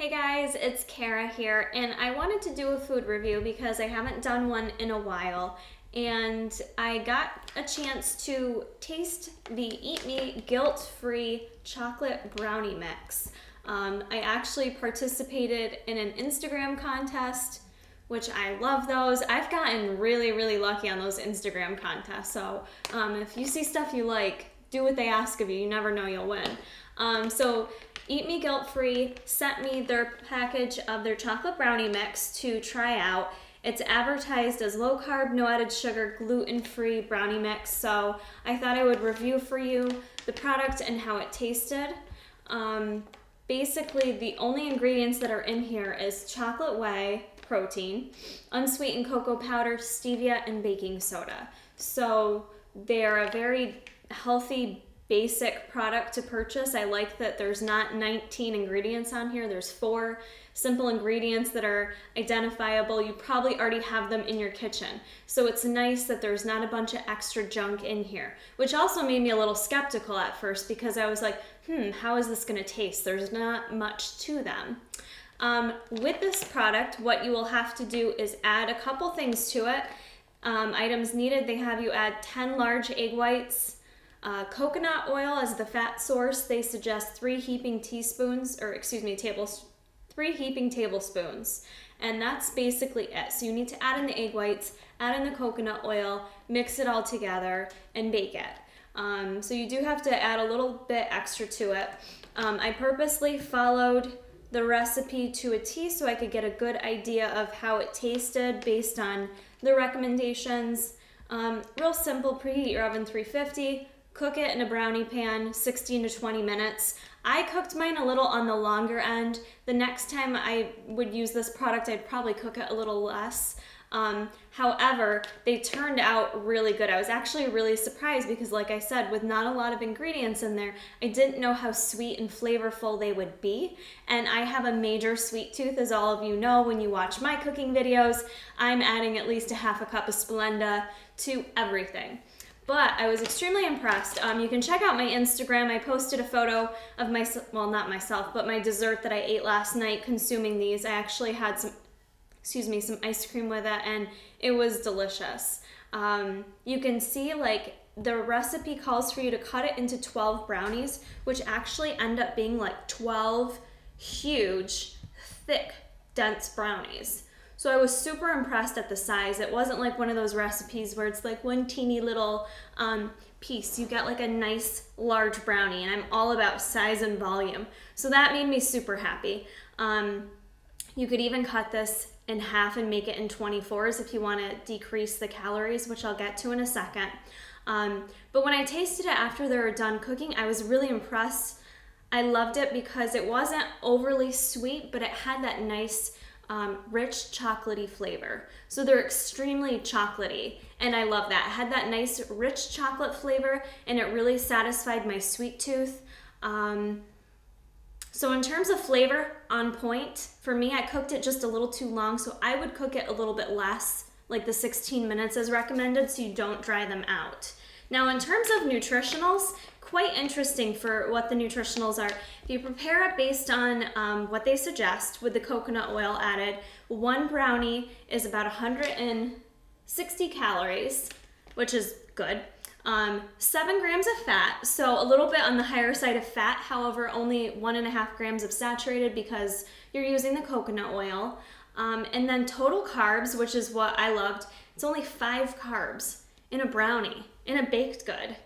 Hey guys, it's Kara here, and I wanted to do a food review because I haven't done one in a while, and I got a chance to taste the Eat Me Guilt-Free Chocolate Brownie Mix. I actually participated in an Instagram contest, which I love those. I've gotten really lucky on those Instagram contests, so if you see stuff you like, do what they ask of you. You never know, you'll win. So Eat Me Guilt Free sent me their package of their chocolate brownie mix to try out. It's advertised as low carb, no added sugar, gluten-free brownie mix. So I thought I would review for you the product and how it tasted. Basically, the only ingredients that are in here is chocolate whey protein, unsweetened cocoa powder, stevia, and baking soda. So they're a very healthy, basic product to purchase. I like that there's not 19 ingredients on here. There's 4 simple ingredients that are identifiable. You probably already have them in your kitchen. So it's nice that there's not a bunch of extra junk in here, which also made me a little skeptical at first because I was like, how is this gonna taste? There's not much to them. With this product, what you will have to do is add a couple things to it. Items needed, they have you add 10 large egg whites, coconut oil as the fat source. They suggest 3 heaping tablespoons, and that's basically it. So you need to add in the egg whites, add in the coconut oil, mix it all together, and bake it. So you do have to add a little bit extra to it. I purposely followed the recipe to a T so I could get a good idea of how it tasted based on the recommendations. Real simple, preheat your oven 350. Cook it in a brownie pan, 16 to 20 minutes. I cooked mine a little on the longer end. The next time I would use this product, I'd probably cook it a little less. However, they turned out really good. I was actually really surprised because, like I said, with not a lot of ingredients in there, I didn't know how sweet and flavorful they would be. And I have a major sweet tooth, as all of you know when you watch my cooking videos. I'm adding at least a half a cup of Splenda to everything. But I was extremely impressed. You can check out my Instagram. I posted a photo of not myself, but my dessert that I ate last night consuming these. I actually had some ice cream with it, and it was delicious. You can see like the recipe calls for you to cut it into 12 brownies, which actually end up being like 12 huge, thick, dense brownies. So I was super impressed at the size. It wasn't like one of those recipes where it's like one teeny little piece. You get like a nice large brownie, and I'm all about size and volume. So that made me super happy. You could even cut this in half and make it in 24s if you want to decrease the calories, which I'll get to in a second. But when I tasted it after they were done cooking, I was really impressed. I loved it because it wasn't overly sweet, but it had that nice rich chocolatey flavor. So they're extremely chocolatey, and I love that. It had that nice rich chocolate flavor, and it really satisfied my sweet tooth. So in terms of flavor, on point. For me, I cooked it just a little too long, so I would cook it a little bit less, like the 16 minutes as recommended, so you don't dry them out. Now in terms of nutritionals, quite interesting for what the nutritionals are. If you prepare it based on what they suggest with the coconut oil added, 1 brownie is about 160 calories, which is good. 7 grams of fat, so a little bit on the higher side of fat, however only 1.5 grams of saturated because you're using the coconut oil. And then total carbs, which is what I loved, it's only 5 carbs in a brownie, in a baked good.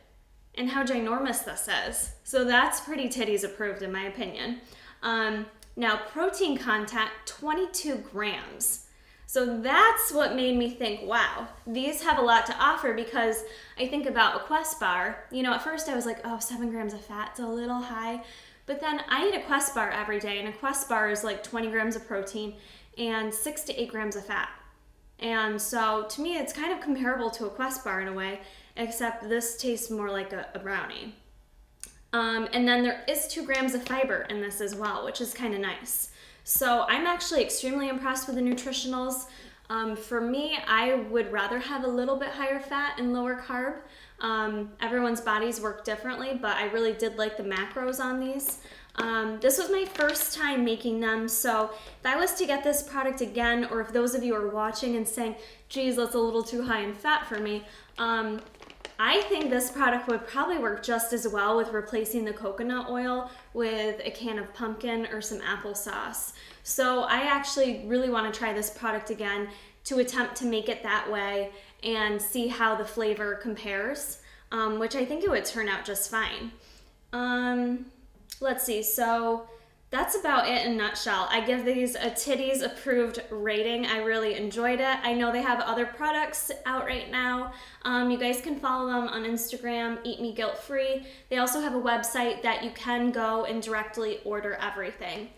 And how ginormous this is. So that's pretty titties approved in my opinion. Now protein content, 22 grams. So that's what made me think, wow, these have a lot to offer, because I think about a Quest bar. You know, at first I was like, oh, 7 grams of fat's a little high. But then I eat a Quest bar every day, and a Quest bar is like 20 grams of protein and 6 to 8 grams of fat. And so to me, it's kind of comparable to a Quest bar in a way, except this tastes more like a brownie. And then there is 2 grams of fiber in this as well, which is kind of nice. So I'm actually extremely impressed with the nutritionals. For me, I would rather have a little bit higher fat and lower carb. Everyone's bodies work differently, but I really did like the macros on these. This was my first time making them, so if I was to get this product again, or if those of you are watching and saying, geez, that's a little too high in fat for me, I think this product would probably work just as well with replacing the coconut oil with a can of pumpkin or some applesauce. So I actually really want to try this product again to attempt to make it that way and see how the flavor compares, which I think it would turn out just fine. Let's see, so that's about it in a nutshell. I give these a Titties approved rating. I really enjoyed it. I know they have other products out right now. You guys can follow them on Instagram, Eat Me Guilt Free. They also have a website that you can go and directly order everything.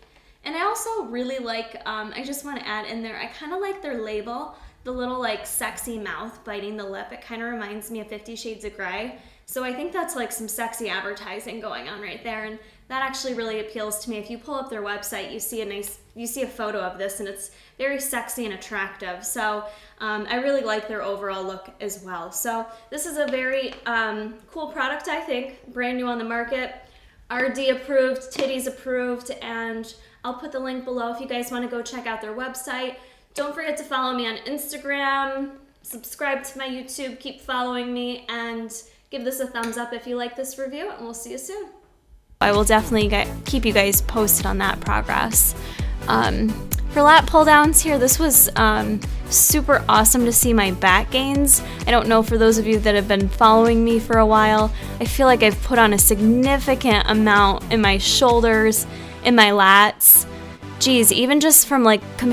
And I also really like, I just want to add in there, I kind of like their label, the little like sexy mouth biting the lip. It kind of reminds me of 50 Shades of Grey. So I think that's like some sexy advertising going on right there, and that actually really appeals to me. If you pull up their website, you see a photo of this, and it's very sexy and attractive. So I really like their overall look as well. So this is a very cool product, I think, brand new on the market, RD approved, Titties approved, and I'll put the link below if you guys want to go check out their website. Don't forget to follow me on Instagram, subscribe to my YouTube, keep following me, and give this a thumbs up if you like this review, and we'll see you soon. I will definitely keep you guys posted on that progress. For lat pull downs here, this was super awesome to see my back gains. I don't know, for those of you that have been following me for a while, I feel like I've put on a significant amount in my shoulders, in my lats. Geez, even just from like comparing